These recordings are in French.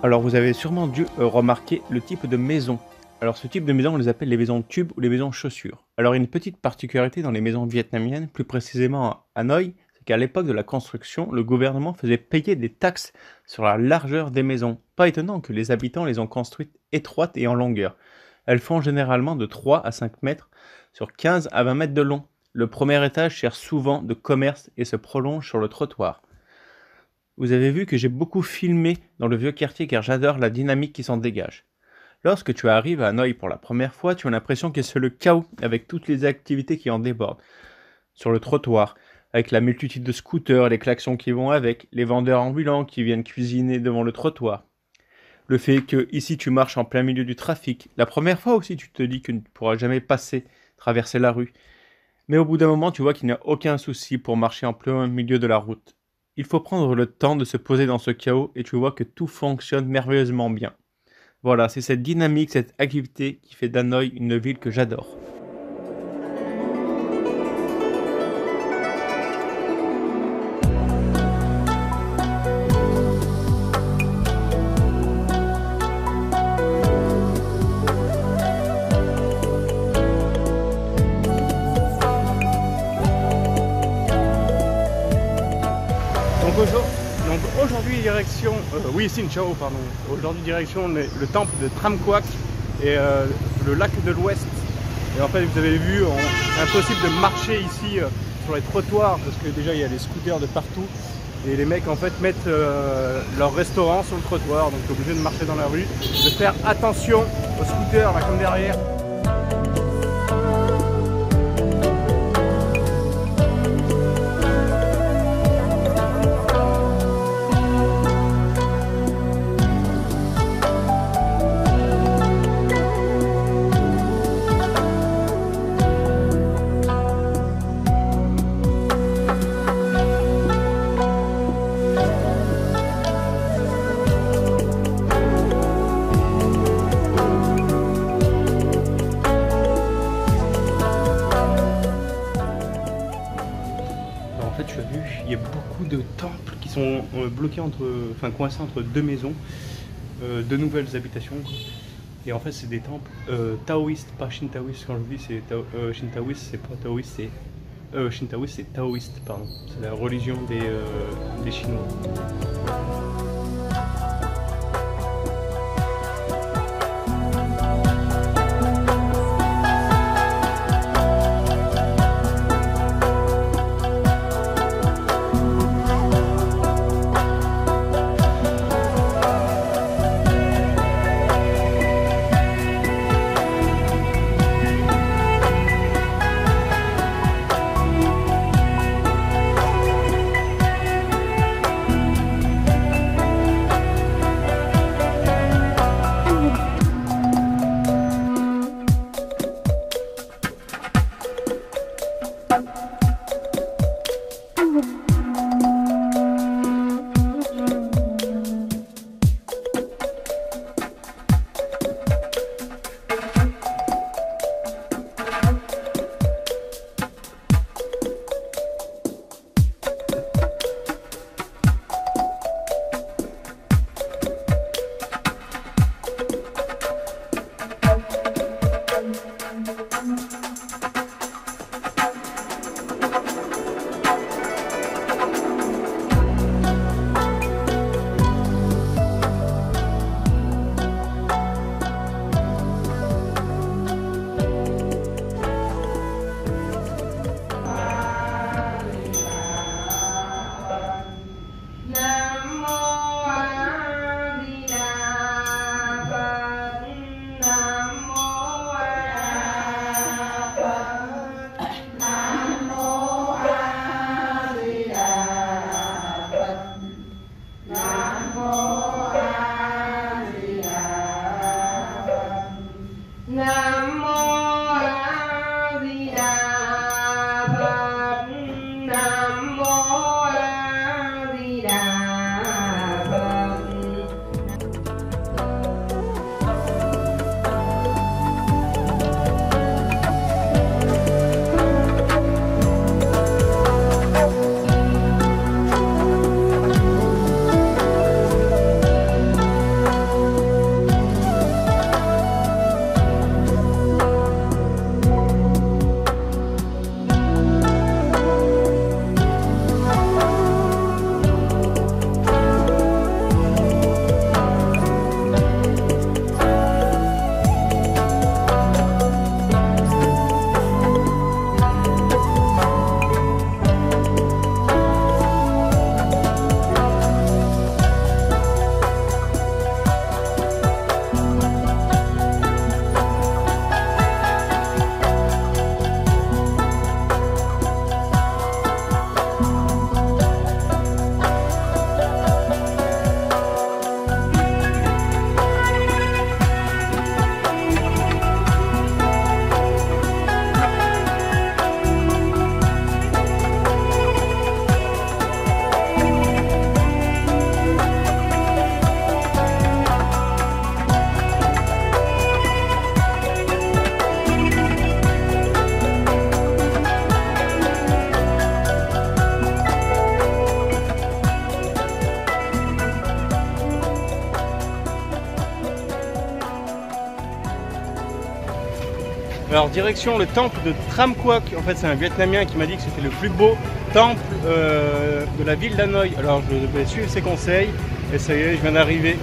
Alors vous avez sûrement dû remarquer le type de maison. Alors ce type de maison, on les appelle les maisons tubes ou les maisons chaussures. Alors une petite particularité dans les maisons vietnamiennes, plus précisément à Hanoï, c'est qu'à l'époque de la construction, le gouvernement faisait payer des taxes sur la largeur des maisons. Pas étonnant que les habitants les ont construites étroites et en longueur. Elles font généralement de 3 à 5 mètres sur 15 à 20 mètres de long. Le premier étage sert souvent de commerce et se prolonge sur le trottoir. Vous avez vu que j'ai beaucoup filmé dans le vieux quartier car j'adore la dynamique qui s'en dégage. Lorsque tu arrives à Hanoï pour la première fois, tu as l'impression que c'est le chaos avec toutes les activités qui en débordent. Sur le trottoir, avec la multitude de scooters, les klaxons qui vont avec, les vendeurs ambulants qui viennent cuisiner devant le trottoir. Le fait que ici tu marches en plein milieu du trafic. La première fois aussi tu te dis que tu ne pourras jamais passer, traverser la rue. Mais au bout d'un moment tu vois qu'il n'y a aucun souci pour marcher en plein milieu de la route. Il faut prendre le temps de se poser dans ce chaos et tu vois que tout fonctionne merveilleusement bien. Voilà, c'est cette dynamique, cette activité qui fait d'Hanoï une ville que j'adore. Donc aujourd'hui direction, oui Xin Chao pardon, aujourd'hui direction le temple de Tram Quoc et le lac de l'Ouest. Et en fait vous avez vu, impossible de marcher ici sur les trottoirs parce que déjà il y a des scooters de partout et les mecs en fait mettent leur restaurant sur le trottoir, donc obligé de marcher dans la rue, de faire attention aux scooters là comme derrière. En fait, tu as vu, il y a beaucoup de temples qui sont bloqués coincés entre deux maisons, deux nouvelles habitations. Et en fait, c'est des temples taoïstes, pas shintaoïstes. Quand je dis c'est shintaoïste, c'est pas taoïste, c'est shintaoïste, c'est taoïste, pardon. C'est la religion des Chinois. Alors direction le temple de Tram Quoc. En fait c'est un Vietnamien qui m'a dit que c'était le plus beau temple de la ville d'Hanoï. Alors je vais suivre ses conseils et ça y est, je viens d'arriver.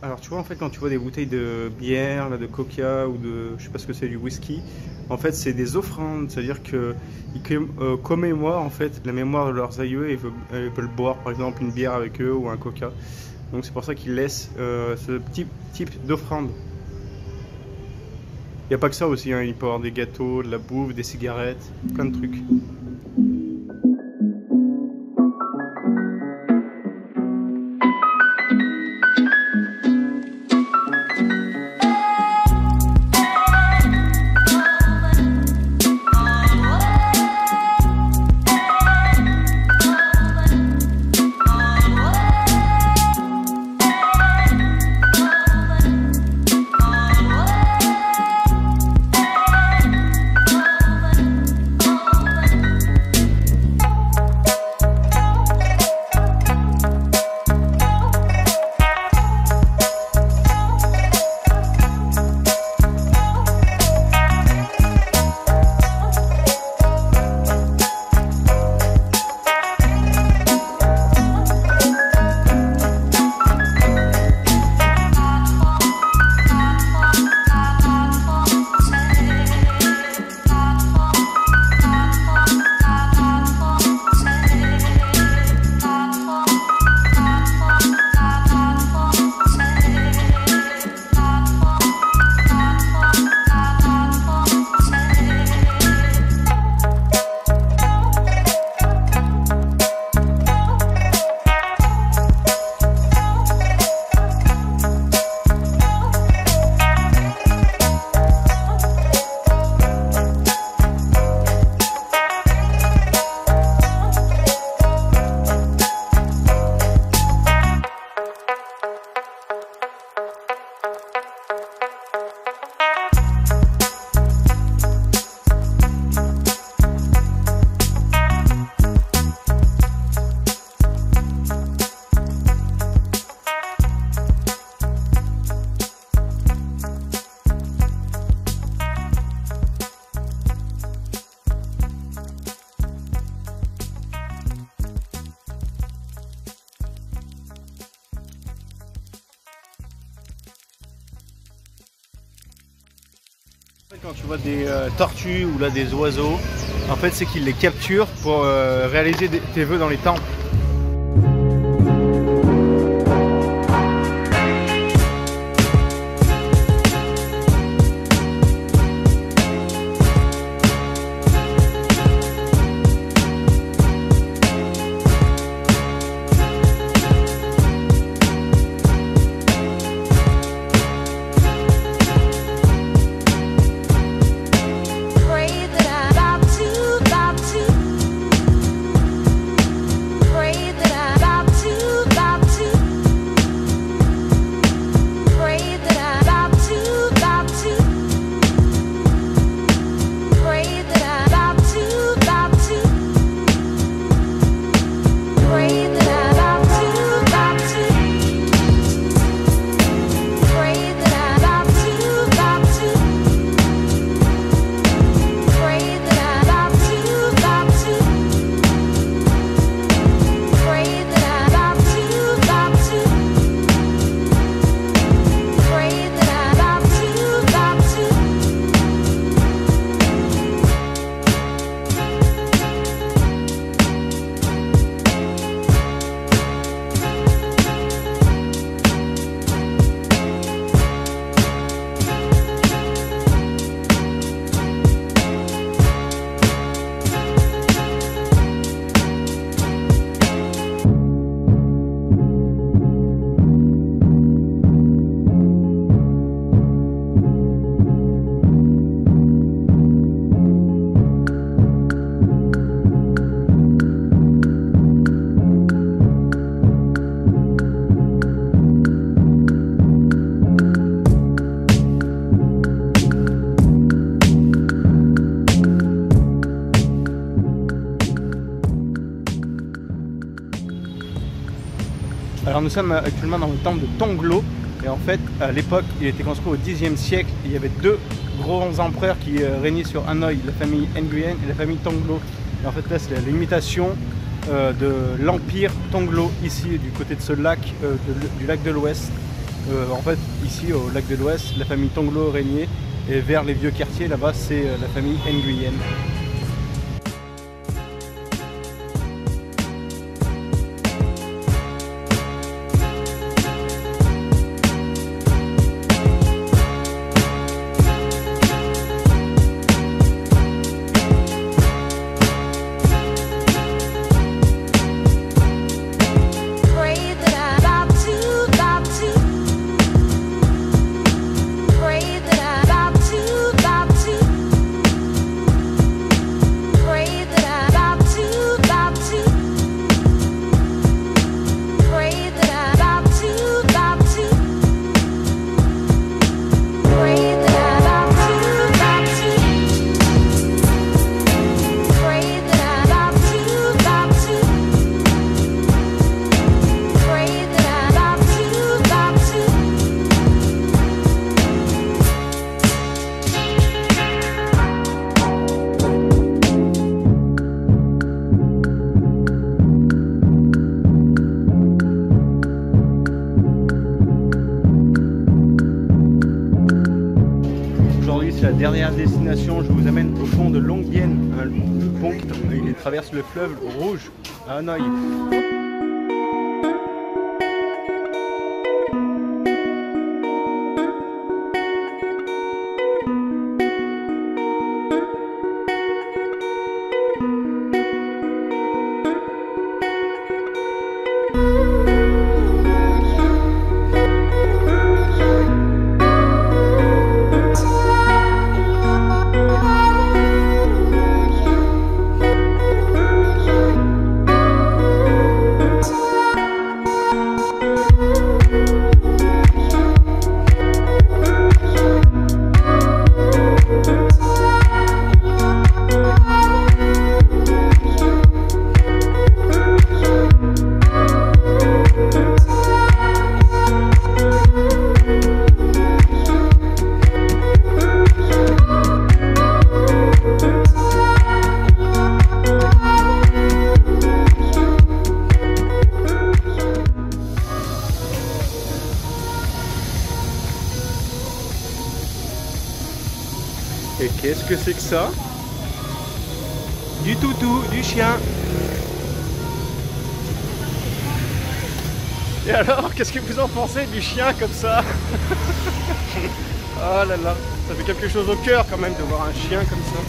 Alors tu vois en fait quand tu vois des bouteilles de bière, là, de coca ou de je sais pas ce que c'est, du whisky, en fait c'est des offrandes, c'est-à-dire que ils commémorent en fait la mémoire de leurs aïeux et ils veulent boire par exemple une bière avec eux ou un coca. Donc c'est pour ça qu'ils laissent ce petit type d'offrande. Il n'y a pas que ça aussi, hein. Il peut y avoir des gâteaux, de la bouffe, des cigarettes, plein de trucs. Quand tu vois des tortues ou là des oiseaux, en fait c'est qu'ils les capturent pour réaliser tes vœux dans les temples. Pray nous sommes actuellement dans le temple de Tonglo. Et en fait, à l'époque, il a été construit au Xe siècle. Il y avait deux grands empereurs qui régnaient sur Hanoï, la famille Nguyen et la famille Tonglo. Et en fait, là, c'est l'imitation de l'empire Tonglo, ici, du côté de ce lac, du lac de l'Ouest. En fait, ici, au lac de l'Ouest, la famille Tonglo régnait. Et vers les vieux quartiers, là-bas, c'est la famille Nguyen. La dernière destination, je vous amène au pont de Long Bien, le pont qui traverse le fleuve Rouge à Hanoï. Et qu'est-ce que c'est que ça? Du toutou, du chien. Et alors, qu'est-ce que vous en pensez du chien comme ça? Oh là là, ça fait quelque chose au cœur quand même de voir un chien comme ça.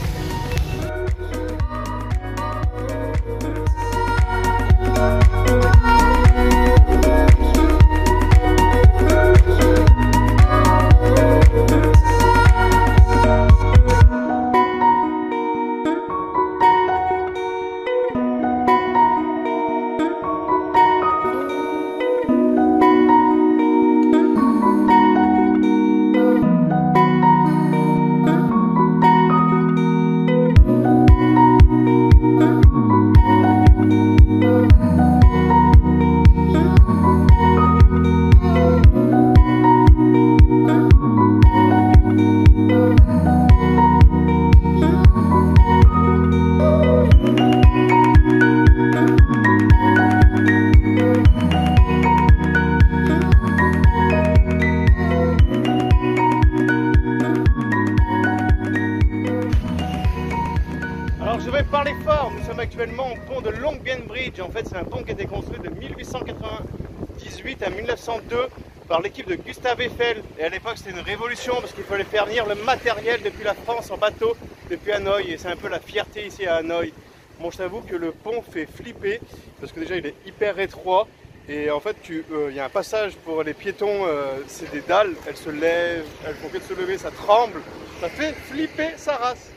Je vais parler fort, nous sommes actuellement au pont de Long Bien Bridge. En fait, c'est un pont qui a été construit de 1898 à 1902 par l'équipe de Gustave Eiffel. Et à l'époque, c'était une révolution parce qu'il fallait faire venir le matériel depuis la France en bateau, depuis Hanoï. Et c'est un peu la fierté ici à Hanoï. Bon, je t'avoue que le pont fait flipper parce que déjà, il est hyper étroit. Et en fait, y a un passage pour les piétons, c'est des dalles, elles se lèvent, elles font que de se lever, ça tremble. Ça fait flipper sa race.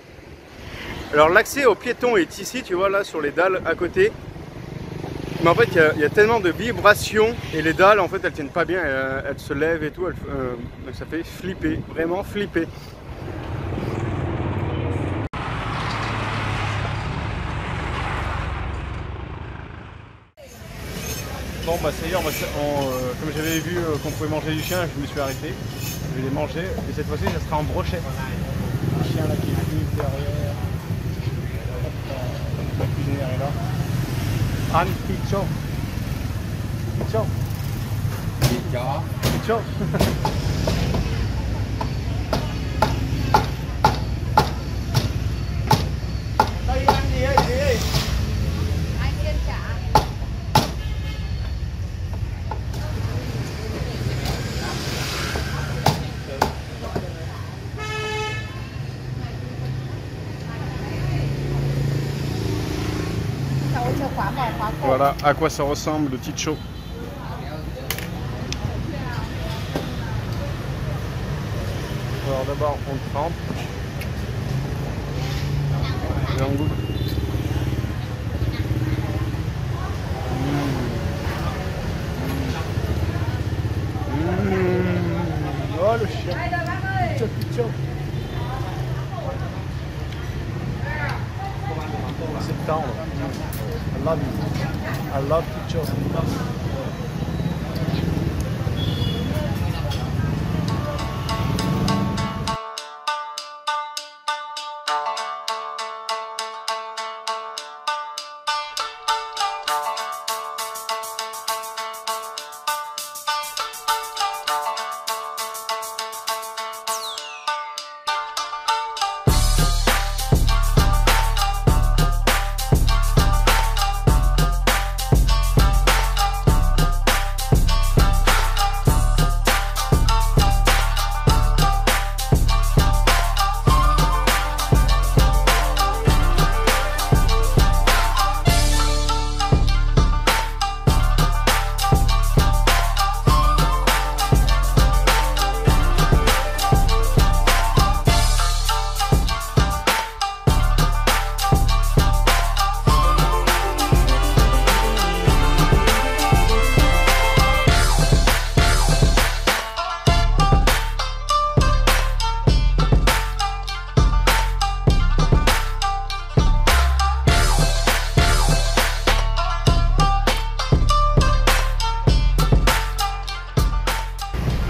Alors l'accès aux piétons est ici, tu vois là sur les dalles à côté. Mais en fait il y a tellement de vibrations et les dalles en fait elles tiennent pas bien, elles se lèvent et tout, donc ça fait flipper, vraiment flipper. Bon bah ça y est, comme j'avais vu qu'on pouvait manger du chien, je me suis arrêté. Je vais les manger et cette fois-ci ça sera en brochet. Le chien là qui est venu derrière. La cuisinière est là. Anne Picho. Picho. Picho. Đây ăn gì ấy chị? Anh Yên trả. Voilà à quoi ça ressemble le ticho. Alors d'abord on trempe. Et on goûte. Oh le chien. Picho, picho. C'est tendre. I love you. I love Picho.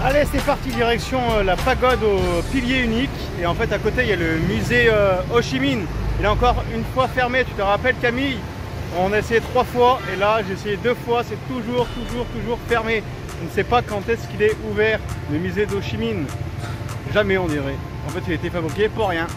Allez, c'est parti, direction la pagode au pilier unique. Et en fait, à côté, il y a le musée Ho Chi Minh. Il est encore une fois fermé, tu te rappelles Camille? On a essayé 3 fois et là, j'ai essayé 2 fois, c'est toujours fermé. On ne sait pas quand est-ce qu'il est ouvert, le musée d'Ho Chi Minh. Jamais, on dirait. En fait, il a été fabriqué pour rien.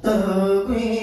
Từ quy